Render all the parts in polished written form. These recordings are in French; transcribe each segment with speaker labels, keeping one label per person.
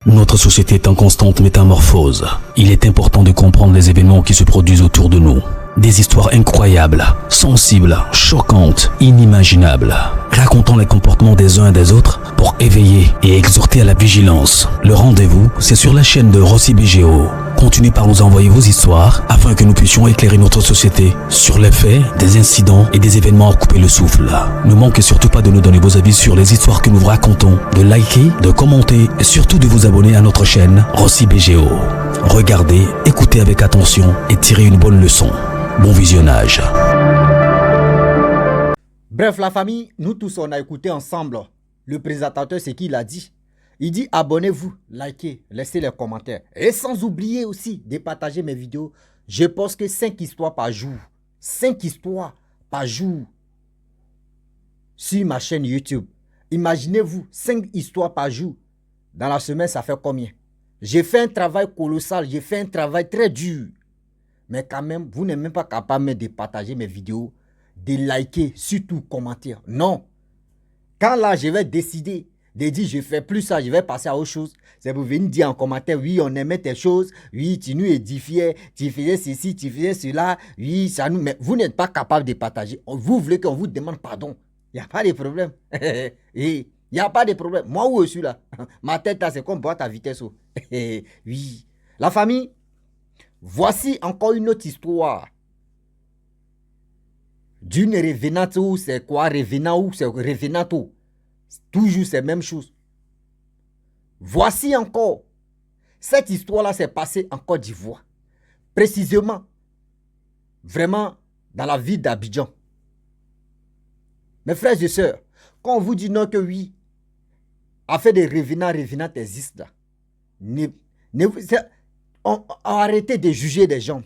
Speaker 1: Notre société est en constante métamorphose. Il est important de comprendre les événements qui se produisent autour de nous. Des histoires incroyables, sensibles, choquantes, inimaginables, racontant les comportements des uns et des autres pour éveiller et exhorter à la vigilance. Le rendez-vous, c'est sur la chaîne de Rossi BGO. Continuez par nous envoyer vos histoires afin que nous puissions éclairer notre société sur les faits, des incidents et des événements à couper le souffle. Ne manquez surtout pas de nous donner vos avis sur les histoires que nous vous racontons, de liker, de commenter et surtout de vous abonner à notre chaîne Rossi BGO. Regardez, écoutez avec attention et tirez une bonne leçon. Bon visionnage.
Speaker 2: Bref, la famille, nous tous, on a écouté ensemble le présentateur, ce qu'il a dit. Il dit abonnez-vous, likez, laissez les commentaires. Et sans oublier aussi de partager mes vidéos. Je poste que 5 histoires par jour. 5 histoires par jour sur ma chaîne YouTube. Imaginez-vous, 5 histoires par jour. Dans la semaine, ça fait combien? J'ai fait un travail colossal, j'ai fait un travail très dur. Mais quand même, vous n'êtes même pas capable de partager mes vidéos, de liker, surtout commenter. Non. Quand là, je vais décider de dire je ne fais plus ça, je vais passer à autre chose, c'est pour venir dire en commentaire, oui, on aimait tes choses, oui, tu nous édifiais, tu faisais ceci, tu faisais cela, oui, ça nous... Mais vous n'êtes pas capable de partager. Vous voulez qu'on vous demande pardon. Il n'y a pas de problème. Il n'y a pas de problème. Moi, où je suis là? Ma tête, là, c'est comme boîte à vitesse. Oui. La famille, voici encore une autre histoire d'une revenante ou c'est quoi? Revenant ou c'est revenante ou? Toujours c'est la même chose. Voici encore. Cette histoire-là s'est passée en Côte d'Ivoire. Précisément, vraiment dans la ville d'Abidjan. Mes frères et sœurs, quand on vous dit non que oui, affaire de revenantes existent là. Arrêtez de juger des gens.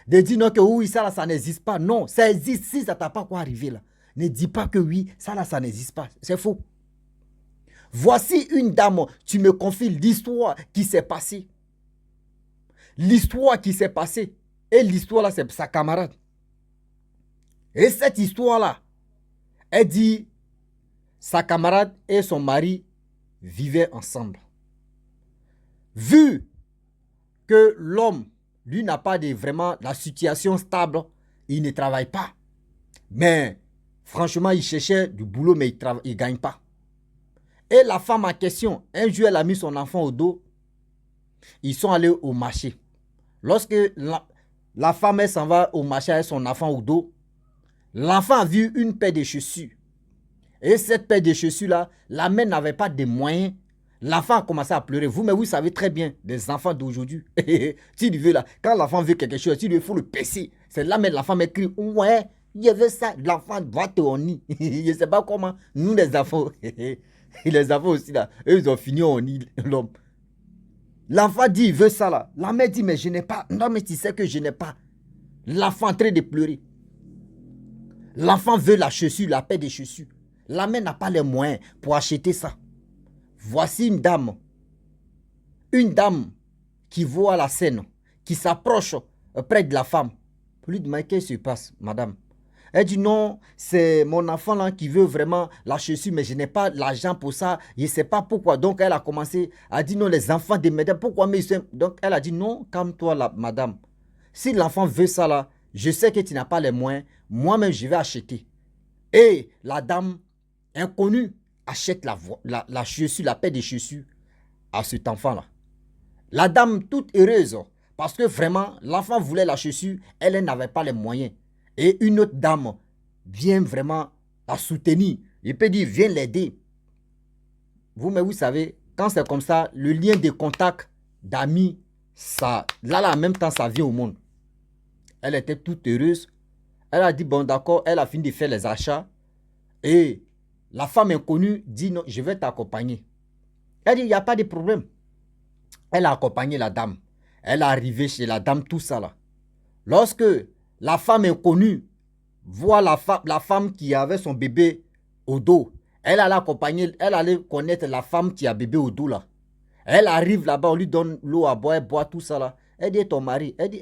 Speaker 2: De dire non que oui, ça là, ça n'existe pas. Non, ça existe. Si ça t'a pas quoi arriver là, ne dis pas que oui, ça là, ça n'existe pas. C'est faux. Voici une dame, tu me confies l'histoire qui s'est passée. L'histoire qui s'est passée. Et l'histoire là, c'est sa camarade. Et cette histoire là, elle dit, sa camarade et son mari vivaient ensemble. Vu que l'homme, lui, n'a pas de vraiment la situation stable, il ne travaille pas. Mais franchement, il cherchait du boulot, mais il ne gagne pas. Et la femme en question, un jour, elle a mis son enfant au dos. Ils sont allés au marché. Lorsque la femme, elle s'en va au marché avec son enfant au dos, l'enfant a vu une paire de chaussures. Et cette paire de chaussures-là, la mère n'avait pas de moyens. L'enfant a commencé à pleurer. Vous, mais vous savez très bien, les enfants d'aujourd'hui. Si tu veux là, quand l'enfant veut quelque chose, il faut le passer. C'est là, mais l'enfant m'écrit, ouais, il y avait ça, l'enfant va te au nid. Je ne sais pas comment, nous les enfants, les enfants aussi là, eux ils ont fini au nid, l'homme. L'enfant dit, il veut ça là. La mère dit, mais je n'ai pas. Non, mais tu sais que je n'ai pas. L'enfant en train de pleurer. L'enfant veut la chaussure, la paire de chaussures. La mère n'a pas les moyens pour acheter ça. Voici une dame qui voit la scène, qui s'approche près de la femme. Pour lui demander qu'est-ce qui se passe, madame. Elle dit non, c'est mon enfant là qui veut vraiment la chaussure, mais je n'ai pas l'argent pour ça, je ne sais pas pourquoi. Donc elle a commencé à dire non, les enfants de mesdames, pourquoi mais donc elle a dit non, calme-toi là, madame. Si l'enfant veut ça là, je sais que tu n'as pas les moyens, moi-même je vais acheter. Et la dame inconnue achète la chaussure, la paire de chaussures à cet enfant-là. La dame toute heureuse, parce que vraiment, l'enfant voulait la chaussure, elle n'avait pas les moyens. Et une autre dame vient vraiment la soutenir. Il peut dire, viens l'aider. Mais vous savez, quand c'est comme ça, le lien de contact, d'amis, ça, là, en même temps, ça vient au monde. Elle était toute heureuse. Elle a dit, bon, d'accord, elle a fini de faire les achats. Et la femme inconnue dit, non, je vais t'accompagner. Elle dit, il n'y a pas de problème. Elle a accompagné la dame. Elle est arrivée chez la dame, tout ça là. Lorsque la femme inconnue voit la femme qui avait son bébé au dos, elle allait accompagner, elle allait connaître la femme qui a bébé au dos là. Elle arrive là-bas, on lui donne l'eau à boire, elle boit tout ça là. Elle dit, ton mari? Elle dit,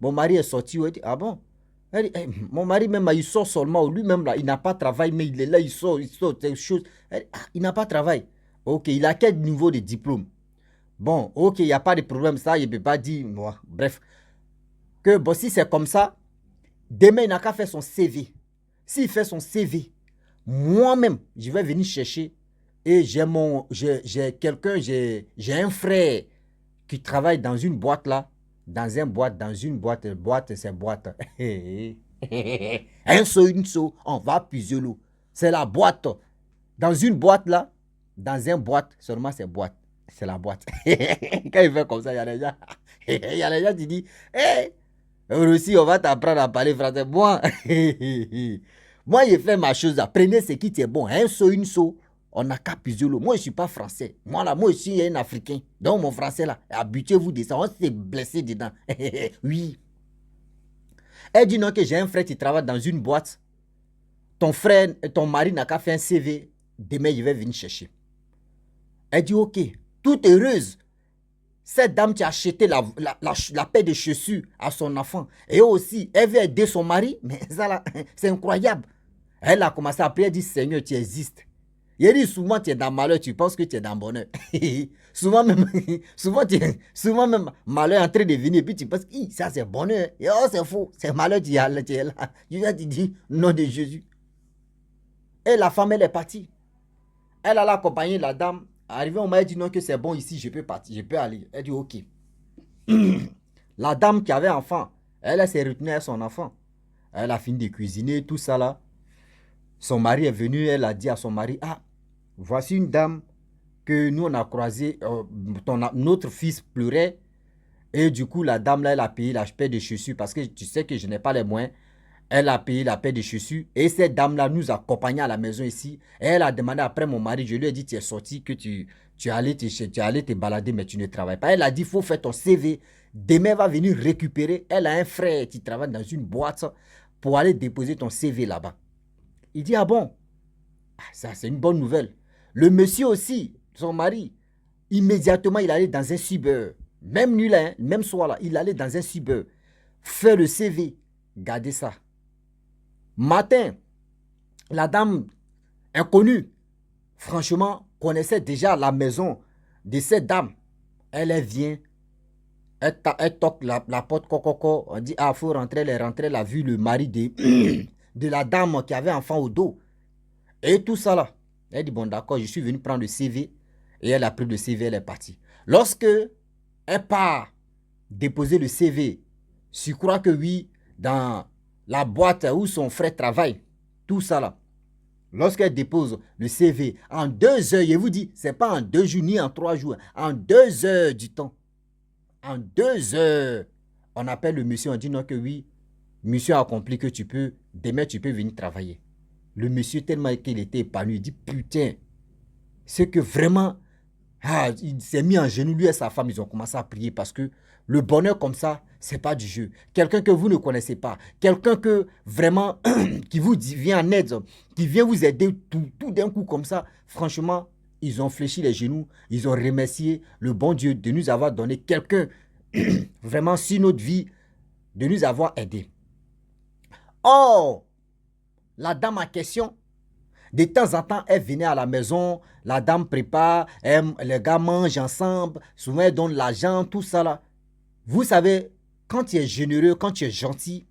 Speaker 2: mon mari est sorti. Elle dit, ah bon? Elle dit, mon mari même, il sort seulement, lui-même là, il n'a pas de travail, mais il est là, il sort des choses. Elle dit, il n'a pas de travail. Ok, il a quel niveau de diplôme? Bon, ok, il n'y a pas de problème, ça, il ne peut pas dire, moi, bref. Que bon, si c'est comme ça, demain, il n'a qu'à faire son CV. S'il fait son CV, moi-même, je vais venir chercher et j'ai quelqu'un, j'ai un frère qui travaille dans une boîte là, dans une boîte, c'est boîte. Un seau, une seau, on va puiser l'eau. C'est la boîte. Dans une boîte là, dans une boîte, seulement c'est boîte. C'est la boîte. Quand il fait comme ça, il y a les gens, il y a les gens qui disent, hé, aussi, on va t'apprendre à parler français. Moi, moi, j'ai fait ma chose là. Prenez ce qui est bon. Un seau, une seau. On n'a qu'à puiser l'eau. Moi, je ne suis pas français. Moi, là, moi, je suis un Africain. Donc, mon français, là, habituez-vous de ça. On s'est blessé dedans. Oui. Elle dit non, que j'ai un frère qui travaille dans une boîte. Ton frère, ton mari n'a qu'à faire un CV. Demain, il va venir chercher. Elle dit ok. Toute heureuse. Cette dame qui a acheté la paire de chaussures à son enfant. Et aussi, elle veut aider son mari. Mais ça là, c'est incroyable. Elle a commencé à prier, elle dit Seigneur, tu existes. Il dit souvent tu es dans malheur, tu penses que tu es dans bonheur. souvent même malheur est en train de venir, et puis tu penses que ça c'est bonheur. Et oh, c'est faux, c'est malheur, tu es là. Tu dis nom de Jésus. Et la femme, elle est partie. Elle a accompagné la dame. Arrivé, on m'a dit non, que c'est bon ici, je peux partir, je peux aller. Elle dit ok. La dame qui avait enfant, elle s'est retenue à son enfant. Elle a fini de cuisiner, tout ça là. Son mari est venu, elle a dit à son mari, ah, voici une dame que nous on a croisée, notre fils pleurait. Et du coup, la dame là, elle a payé la paire de chaussures parce que tu sais que je n'ai pas les moyens. Elle a payé la paire de chaussures. Et cette dame-là nous accompagnait à la maison ici. Et elle a demandé après mon mari, je lui ai dit, tu es sorti, que tu allais te balader, mais tu ne travailles pas. Elle a dit, il faut faire ton CV. Demain, elle va venir récupérer. Elle a un frère qui travaille dans une boîte pour aller déposer ton CV là-bas. Il dit, ah bon? Ah, ça, c'est une bonne nouvelle. Le monsieur aussi, son mari, immédiatement, il allait dans un cyber. Même nuit là, même soir là, il allait dans un cyber. Faire le CV. Gardez ça. Matin, la dame inconnue, franchement, connaissait déjà la maison de cette dame. Elle vient, elle toque la porte, coco, on dit, ah, il faut rentrer, elle est rentrée, elle a vu le mari de la dame qui avait enfant au dos. Et tout ça là. Elle dit, bon d'accord, je suis venu prendre le CV. Et elle a pris le CV, elle est partie. Lorsque elle part déposer le CV, je crois que oui, dans la boîte où son frère travaille, tout ça là. Lorsqu'elle dépose le CV, en 2 heures, je vous dis, ce n'est pas en 2 jours ni en 3 jours, en 2 heures du temps. En 2 heures, on appelle le monsieur, on dit non que oui, monsieur a accompli que demain tu peux venir travailler. Le monsieur, tellement qu'il était épanoui, il dit putain, c'est que vraiment, il s'est mis en genoux, lui et sa femme, ils ont commencé à prier parce que le bonheur comme ça, c'est pas du jeu. Quelqu'un que vous ne connaissez pas, quelqu'un que vraiment, qui vous vient en aide, qui vient vous aider tout d'un coup comme ça, franchement, ils ont fléchi les genoux, ils ont remercié le bon Dieu de nous avoir donné quelqu'un vraiment sur notre vie, de nous avoir aidés. Oh, la dame en question, de temps en temps, elle venait à la maison, la dame prépare, les gars mangent ensemble, souvent elle donne l'argent, tout ça là. Vous savez, quand tu es généreux, quand tu es gentil,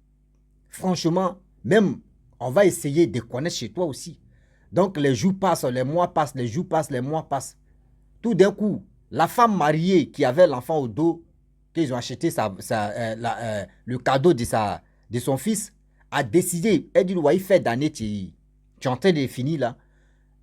Speaker 2: franchement, même on va essayer de connaître chez toi aussi. Donc les jours passent, les mois passent, les jours passent, les mois passent. Tout d'un coup, la femme mariée qui avait l'enfant au dos, qu'ils ont acheté le cadeau de son fils, a décidé, elle dit, ouais, il fait d'année, tu es en train de finir là.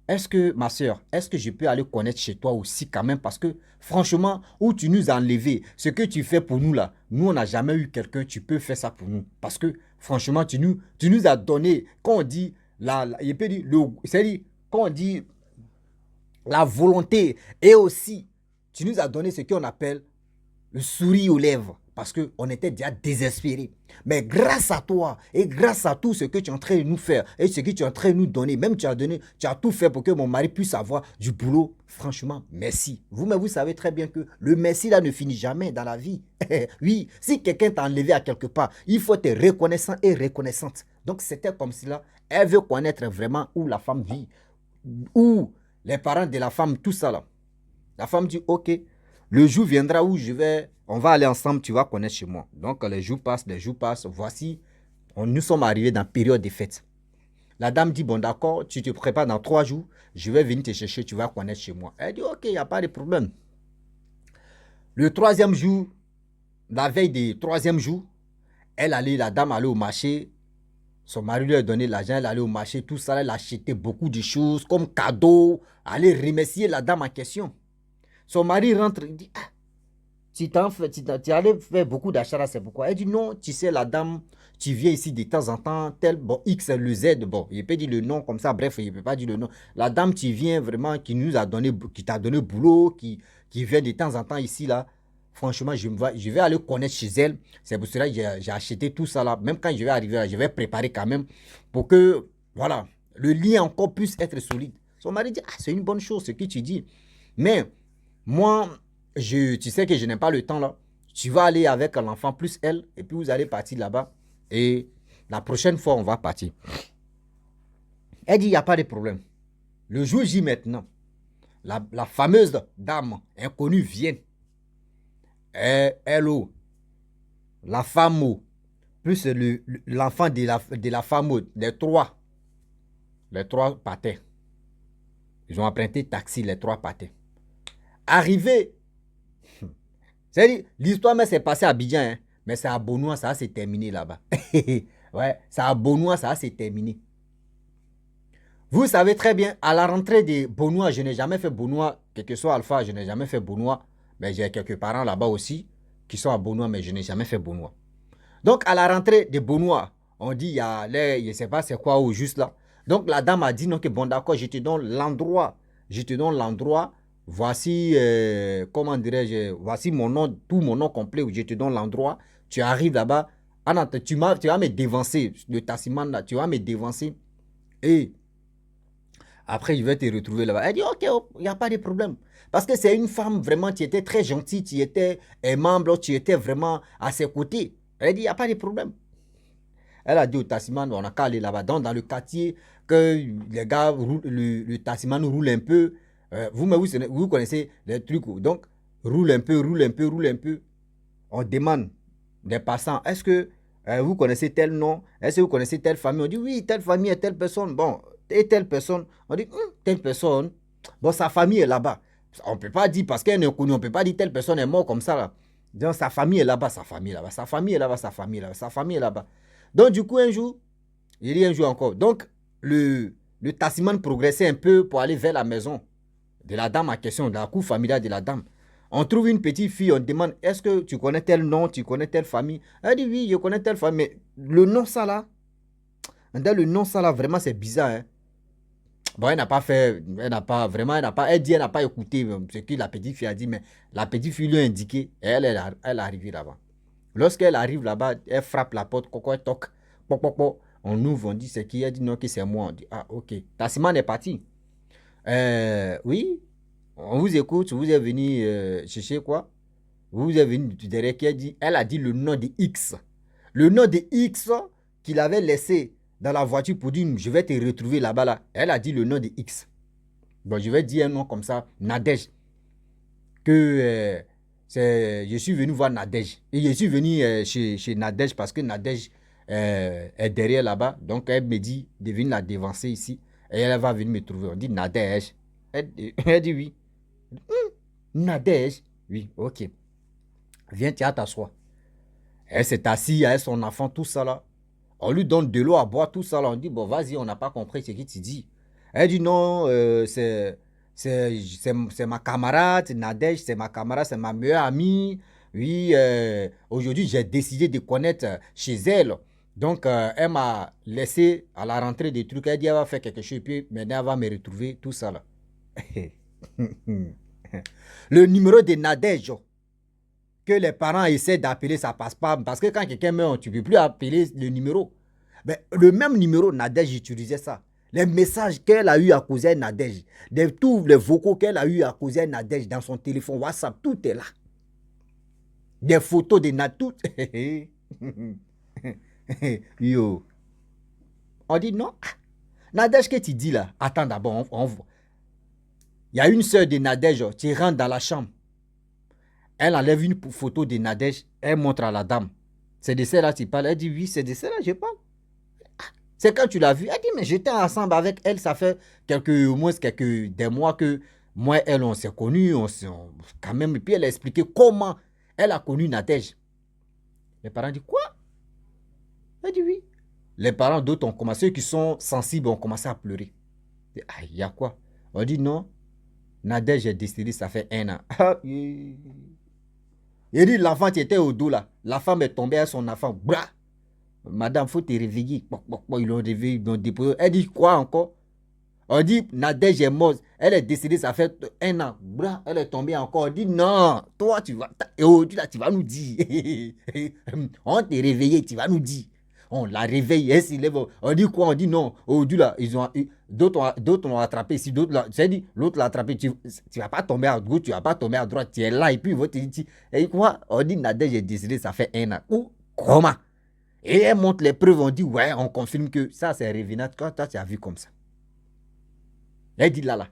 Speaker 2: Est-ce que, ma soeur, est-ce que je peux aller connaître chez toi aussi quand même? Parce que, franchement, où tu nous as enlevé, ce que tu fais pour nous là, nous, on n'a jamais eu quelqu'un, tu peux faire ça pour nous. Parce que, franchement, tu nous as donné, quand on dit, c'est-à-dire, quand on dit la volonté, et aussi, tu nous as donné ce qu'on appelle le sourire aux lèvres. Parce qu'on était déjà désespérés. Mais grâce à toi et grâce à tout ce que tu es en train de nous faire et ce que tu es en train de nous donner, même tu as tout fait pour que mon mari puisse avoir du boulot. Franchement, merci. Vous-même, vous savez très bien que le merci là ne finit jamais dans la vie. Oui, si quelqu'un t'a enlevé à quelque part, il faut être reconnaissant et reconnaissante. Donc c'était comme si là, elle veut connaître vraiment où la femme vit, où les parents de la femme, tout ça là. La femme dit, ok, le jour viendra où on va aller ensemble, tu vas connaître chez moi. Donc les jours passent, voici, nous sommes arrivés dans la période des fêtes. La dame dit, bon d'accord, tu te prépares dans 3 jours, je vais venir te chercher, tu vas connaître chez moi. Elle dit, ok, il n'y a pas de problème. Le 3e jour, la veille du 3e jour, la dame allait au marché, son mari lui a donné l'argent, elle allait au marché, tout ça, elle achetait beaucoup de choses comme cadeau, allait remercier la dame en question. Son mari rentre, il dit, ah, tu allais faire beaucoup d'achats là, c'est pourquoi. Elle dit, non, tu sais, la dame, tu viens ici de temps en temps, tel, bon, X, le Z, bon, il peut dire le nom comme ça, bref, il ne peut pas dire le nom. La dame, tu viens vraiment, qui t'a donné boulot, qui vient de temps en temps ici, là. Franchement, je vais aller connaître chez elle. C'est pour cela que j'ai acheté tout ça là. Même quand je vais arriver là, je vais préparer quand même pour que, voilà, le lien encore puisse être solide. Son mari dit, ah, c'est une bonne chose ce que tu dis. Mais, moi, tu sais que je n'ai pas le temps là. Tu vas aller avec l'enfant plus elle, et puis vous allez partir là-bas. Et la prochaine fois, on va partir. Elle dit, il n'y a pas de problème. Le jour J maintenant, la fameuse dame inconnue vient. Hello, la femme, plus l'enfant de la femme, les trois partaient. Ils ont emprunté taxi, les 3 partaient. Arrivé, c'est-à-dire, l'histoire s'est passée à Abidjan, hein, mais c'est à Bonois, ça s'est terminé là-bas. Ouais, c'est à Bonois, ça s'est terminé. Vous savez très bien, à la rentrée de Bonois, je n'ai jamais fait Bonois, quel que soit Alpha, je n'ai jamais fait Bonois. Mais j'ai quelques parents là-bas aussi qui sont à Bonois, mais je n'ai jamais fait Bonois. Donc, à la rentrée de Bonois, on dit, il y a je ne sais pas c'est quoi ou juste là. Donc, la dame a dit, non, que bon, d'accord, je te donne l'endroit. Voici, comment dirais-je, voici mon nom, tout mon nom complet, où je te donne l'endroit. Tu arrives là-bas. Tu vas me dévancer, le taximan là, tu vas me dévancer. Et après, je vais te retrouver là-bas. Elle dit, ok, il n'y a pas de problème. Parce que c'est une femme vraiment, tu étais très gentille, tu étais aimable, tu étais vraiment à ses côtés. Elle dit, il n'y a pas de problème. Elle a dit au taximan, on a qu'à aller là-bas. Dans le quartier, que les gars, le taximan roule un peu. Vous connaissez les trucs. Donc, roule un peu. On demande des passants, est-ce que vous connaissez tel nom? Est-ce que vous connaissez telle famille? On dit, oui, telle famille et telle personne. Bon, et telle personne. On dit, telle personne. Bon, sa famille est là-bas. On ne peut pas dire, parce qu'elle est connue, on ne peut pas dire telle personne est morte comme ça là. Donc, sa famille est là-bas, sa famille est là-bas, sa famille est là-bas, sa famille est là-bas, sa famille est là-bas. Donc, du coup, un jour, il dit un jour encore. Donc, le taximan progressait un peu pour aller vers la maison de la dame en question, de la cour familiale de la dame. On trouve une petite fille, on demande, est-ce que tu connais tel nom, tu connais telle famille? Elle dit, oui, je connais telle famille, mais le nom ça là, vraiment c'est bizarre, hein. Bon, elle n'a pas écouté ce que la petite fille a dit, mais la petite fille lui a indiqué, et elle est arrivée là-bas. Lorsqu'elle arrive là-bas, elle frappe la porte, coco, elle toque, on ouvre, on dit c'est qui? Elle dit non, que c'est moi. On dit, ah, ok. Tassiman est parti. Oui, on vous écoute, vous êtes venu chercher quoi? Vous êtes venu derrière qui elle a dit le nom de X. Le nom de X qu'il avait laissé dans la voiture pour dire, je vais te retrouver là-bas. Là. Elle a dit le nom de X. Bon, je vais dire un nom comme ça, Nadège. Que je suis venu voir Nadège. Et je suis venu chez Nadège parce que Nadège est derrière là-bas. Donc, elle me dit de venir la dévancer ici. Et elle va venir me trouver. On dit Nadège. Elle dit oui. Nadège. Oui, ok. Viens, tu as t'asseoir. Elle s'est assise avec son enfant, tout ça là. On lui donne de l'eau à boire, tout ça là. On dit, bon, vas-y, on n'a pas compris ce que tu dis. Elle dit, non, c'est ma camarade, Nadège, c'est ma camarade, c'est ma meilleure amie. Oui, aujourd'hui, j'ai décidé de connaître chez elle. Donc, elle m'a laissé à la rentrée des trucs. Elle dit, elle va faire quelque chose, puis maintenant, elle va me retrouver, tout ça là. Le numéro de Nadège que les parents essaient d'appeler, ça passe pas. Parce que quand quelqu'un meurt, tu ne peux plus appeler le numéro. Mais le même numéro, Nadège utilisait ça. Les messages qu'elle a eu à causer Nadège, tous les vocaux qu'elle a eu à causer Nadège dans son téléphone WhatsApp, tout est là. Des photos de Nadège. Yo. On dit non. Nadège, qu'est-ce que tu dis là? Attends d'abord, on voit. Il y a une soeur de Nadège, tu rentres dans la chambre. Elle enlève une photo de Nadège, elle montre à la dame. C'est de celle-là tu parles. Elle dit oui, c'est de celle-là je parle. C'est quand tu l'as vu. Elle dit mais j'étais ensemble avec elle, ça fait au moins des mois que moi et elle on s'est connus, quand même. Et puis elle a expliqué comment elle a connu Nadège. Les parents disent quoi? Elle dit oui. Les parents d'autres ont commencé, ceux qui sont sensibles ont commencé à pleurer. Ah, il y a quoi? On dit non, Nadège est décédée, ça fait 1 an. Il dit l'enfant qui était au dos là, la femme est tombée à son enfant. Blah! Madame, faut te réveiller. Ils l'ont réveillé, ils l'ont déposé. Elle dit quoi encore? On dit Nadège est morte, elle est décédée, ça fait 1 an. Blah! Elle est tombée encore. On dit non, toi tu vas, tu vas nous dire. On t'a réveillé, tu vas nous dire. On la réveille, elle s'y lève. On dit quoi? On dit non. Aujourd'hui, là, d'autres l'ont attrapé. Si d'autres là, dit, l'autre l'a attrapé. Tu ne vas pas tomber à gauche, tu ne vas pas tomber à droite. Tu es là et puis il va te dire. Et quoi? On dit Nadège est décédée, ça fait 1 an. Ou comment? Et elle montre les preuves. On dit ouais, on confirme que ça c'est revenant. Toi, tu as vu comme ça. Elle dit là.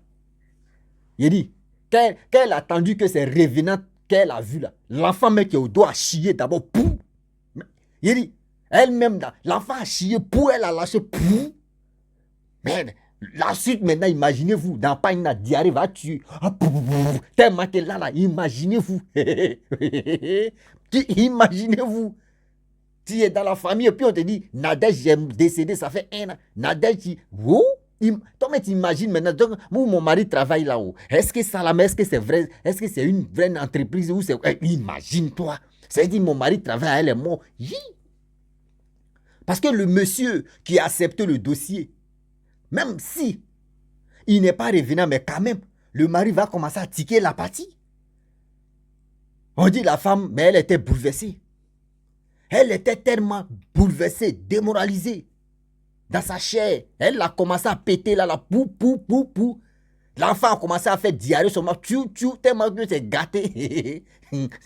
Speaker 2: Il dit, qu'elle a attendu que c'est revenant qu'elle a vu là. L'enfant mec qui est au dos a chié d'abord. Pouf. Il dit. Elle-même, l'enfant a chié, pour elle a lâché, pour. Mais la suite, maintenant, imaginez-vous, dans pas une diarrhée va tuer. Tellement que là, imaginez-vous. Imaginez-vous. Tu es dans la famille et puis on te dit, Nadège est décédée, ça fait 1 an. Nadège dit, oh, toi, mais tu imagines maintenant, donc, mon mari travaille là-haut. Est-ce que ça, là, mais est-ce que c'est vrai? Est-ce que c'est une vraie entreprise ou c'est. Imagine-toi. C'est-à-dire, mon mari travaille, elle est morte. Parce que le monsieur qui a accepté le dossier, même si il n'est pas revenant, mais quand même, le mari va commencer à tiquer la partie. On dit la femme, mais elle était bouleversée. Elle était tellement bouleversée, démoralisée. Dans sa chair, elle a commencé à péter là, pou. L'enfant a commencé à faire diarrhée sur moi, tellement que c'est gâté.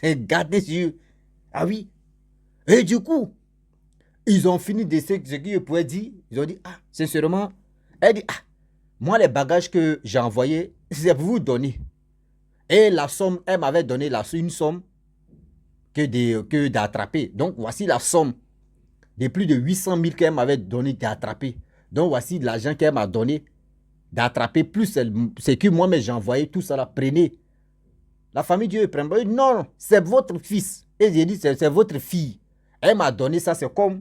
Speaker 2: C'est gâté sur. Ah oui. Et du coup, ils ont fini de ce qu'ils pouvaient dire. Ils ont dit, ah, sincèrement, elle dit, ah, moi, les bagages que j'ai envoyés, c'est pour vous donner. Et la somme, elle m'avait donné une somme que d'attraper. Donc, voici la somme de plus de 800 000 qu'elle m'avait donné d'attraper. Donc, voici l'argent qu'elle m'a donné d'attraper, plus c'est que moi-même j'ai envoyé tout ça là, prenez. La famille Dieu prend. Non, c'est votre fils. Et j'ai dit, c'est votre fille. Elle m'a donné ça, c'est comme.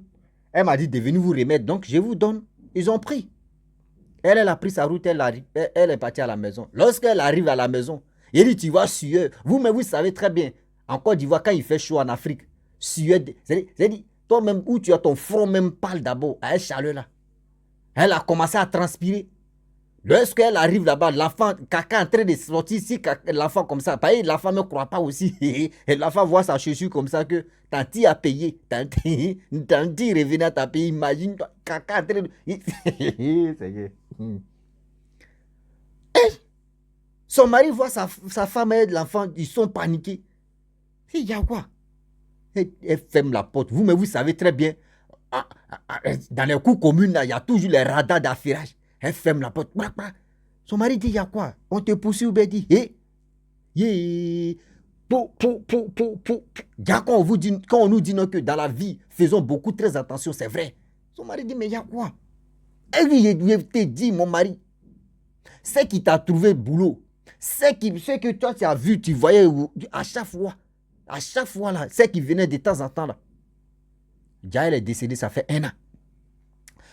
Speaker 2: Elle m'a dit de venir vous remettre, donc je vous donne. Ils ont pris. Elle a pris sa route, elle est partie à la maison. Lorsqu'elle arrive à la maison, il dit, tu vois, sueur. Vous-même, vous savez très bien, en Côte d'Ivoire, quand il fait chaud en Afrique, sueur, c'est-à-dire, toi-même, où tu as ton front même pâle d'abord, à cette chaleur là. Elle a commencé à transpirer. Lorsqu'elle arrive là-bas, l'enfant, caca en train de sortir, si l'enfant comme ça, l'enfant ne croit pas aussi. Et l'enfant voit sa chaussure comme ça que tanti a payé. Tanti revenait à payer. Imagine, caca en train de. Son mari voit sa femme et l'enfant, ils sont paniqués. Il y a quoi? Elle ferme la porte. Mais vous savez très bien, dans les cours communes, il y a toujours les radars d'affairage. Elle ferme la porte. Son mari dit, il y a quoi? On te poursuit ou bien dit, quand on nous dit non, que dans la vie, faisons beaucoup très attention, c'est vrai. Son mari dit, mais il y a quoi? Et lui, il te dit, mon mari, c'est qui t'a trouvé boulot, c'est que toi tu as vu, tu voyais à chaque fois là, c'est qui venait de temps en temps là. Déjà, elle est décédée, ça fait 1 an.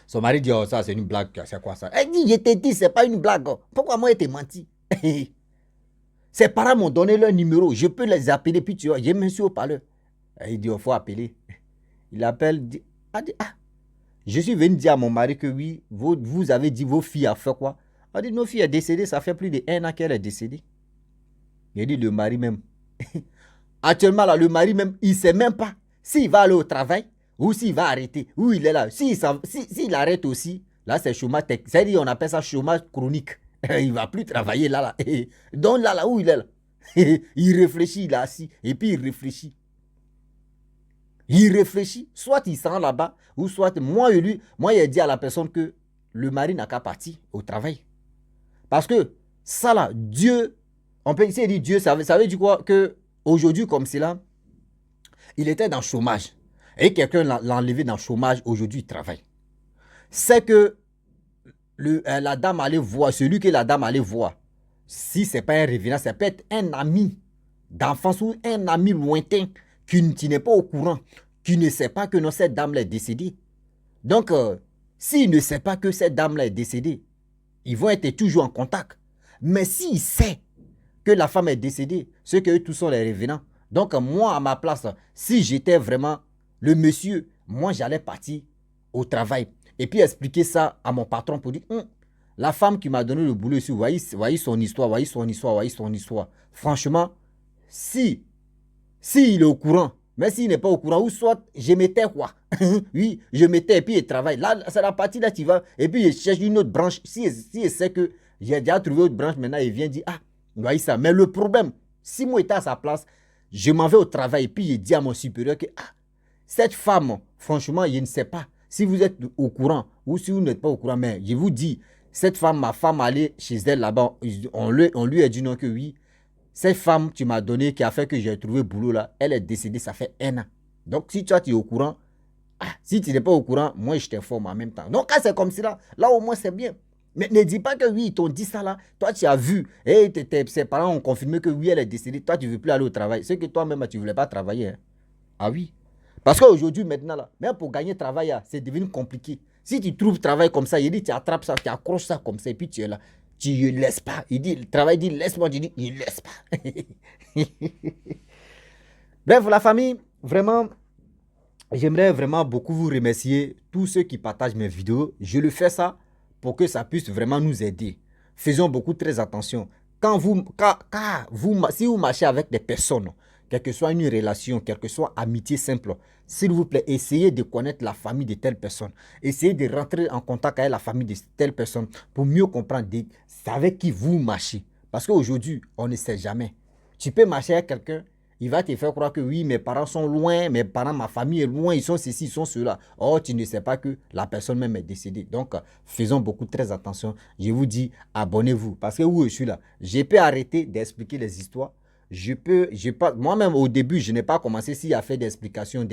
Speaker 2: Son mari dit, oh, ça, c'est une blague. C'est quoi ça? Elle dit, je t'ai dit, c'est pas une blague. Pourquoi moi, elle t'a menti? Ses parents m'ont donné leur numéro. Je peux les appeler, puis tu vois, j'ai mis sur au parleur. Il dit, il faut appeler. Il appelle, dit, ah, je suis venu dire à mon mari que oui, vous avez dit, vos filles a fait quoi? On dit, nos filles est décédée, ça fait plus de 1 an qu'elle est décédée. Il dit, le mari même. Actuellement, là, le mari même, il ne sait même pas s'il va aller au travail. Ou s'il va arrêter, où il est là. S'il arrête aussi, là c'est chômage technique. C'est-à-dire on appelle ça chômage chronique. Il ne va plus travailler là. Donc là où il est là. Il réfléchit, il est assis. Et puis il réfléchit. Soit il s'en là-bas, ou soit moi il a dit à la personne que le mari n'a qu'à partir au travail. Parce que ça là, Dieu, on peut essayer de dire Dieu, ça veut dire quoi? Que Aujourd'hui, comme cela, il était dans le chômage. Et quelqu'un l'a enlevé dans le chômage. Aujourd'hui, il travaille. C'est que la dame allait voir, celui que la dame allait voir, si ce n'est pas un revenant, ça peut être un ami d'enfance ou un ami lointain qui n'est pas au courant, qui ne sait pas que non, cette dame-là est décédée. Donc, s'il ne sait pas que cette dame-là est décédée, ils vont être toujours en contact. Mais s'il sait que la femme est décédée, c'est qu'eux tous sont les revenants. Donc, moi, à ma place, si j'étais vraiment le monsieur, moi, j'allais partir au travail. Et puis expliquer ça à mon patron pour dire, la femme qui m'a donné le boulot ici, voyez son histoire, voyez son histoire, voyez son histoire. Franchement, si il est au courant, mais s'il n'est pas au courant, ou soit je m'étais quoi. Oui, je m'étais et puis il travaille. Là, c'est la partie là, tu vas, et puis il cherche une autre branche. Si il sait que j'ai déjà trouvé une autre branche, maintenant il vient dire, voyez ça. Mais le problème, si moi j'étais à sa place, je m'en vais au travail et puis il dit à mon supérieur que, cette femme, franchement, je ne sais pas si vous êtes au courant ou si vous n'êtes pas au courant, mais je vous dis, cette femme, ma femme, allait chez elle là-bas, on lui a dit non que oui, cette femme tu m'as donné qui a fait que j'ai trouvé boulot là, elle est décédée, ça fait 1 an. Donc si toi tu es au courant, si tu n'es pas au courant, moi je t'informe en même temps. Donc quand c'est comme ça, là au moins c'est bien. Mais ne dis pas que oui, ils t'ont dit ça là, toi tu as vu, et ses parents ont confirmé que oui, elle est décédée, toi tu ne veux plus aller au travail. C'est que toi-même tu ne voulais pas travailler. Hein. Ah oui. Parce qu'aujourd'hui, maintenant, là, même pour gagner travail, c'est devenu compliqué. Si tu trouves travail comme ça, il dit, tu attrapes ça, tu accroches ça comme ça, et puis tu es là. Tu ne laisses pas. Il dit, le travail dit, laisse-moi. Tu dis, il ne laisse pas. Bref, la famille, vraiment, j'aimerais vraiment beaucoup vous remercier, tous ceux qui partagent mes vidéos. Je le fais ça pour que ça puisse vraiment nous aider. Faisons beaucoup très attention. Si vous marchez avec des personnes, quelle que soit une relation, quelle que soit amitié simple, s'il vous plaît, essayez de connaître la famille de telle personne. Essayez de rentrer en contact avec la famille de telle personne pour mieux comprendre c'est avec qui vous marchez. Parce qu'aujourd'hui, on ne sait jamais. Tu peux marcher avec quelqu'un, il va te faire croire que oui, mes parents sont loin, mes parents, ma famille est loin, ils sont ceci, ils sont cela. Or, tu ne sais pas que la personne même est décédée. Donc, faisons beaucoup très attention. Je vous dis, abonnez-vous. Parce que où je suis là, je peux arrêter d'expliquer les histoires. Moi-même, au début, je n'ai pas commencé s'il a fait des explications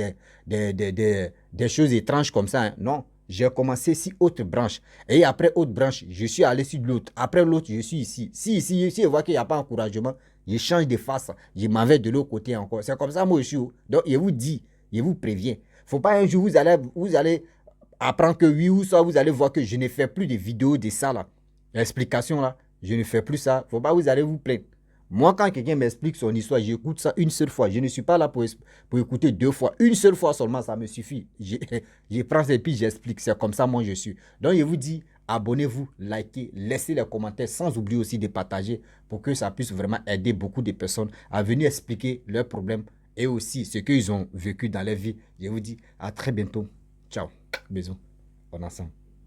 Speaker 2: des choses étranges comme ça. Hein. Non, j'ai commencé sur autre branche. Et après autre branche, je suis allé sur l'autre. Après l'autre, je suis ici. Si je vois qu'il n'y a pas d'encouragement, je change de face. Je m'en vais de l'autre côté encore. C'est comme ça, moi, je suis. Donc, je vous dis, je vous préviens. Il ne faut pas un jour, vous allez apprendre que oui, ou soit vous allez voir que je ne fais plus de vidéos de ça, là. L'explication, là, je ne fais plus ça. Il ne faut pas vous allez vous plaindre. Moi, quand quelqu'un m'explique son histoire, j'écoute ça une seule fois. Je ne suis pas là pour écouter 2 fois. Une seule fois seulement, ça me suffit. Je prends et puis j'explique. C'est comme ça, moi, je suis. Donc, je vous dis, abonnez-vous, likez, laissez les commentaires, sans oublier aussi de partager pour que ça puisse vraiment aider beaucoup de personnes à venir expliquer leurs problèmes et aussi ce qu'ils ont vécu dans leur vie. Je vous dis à très bientôt. Ciao. Bisous. On ensemble.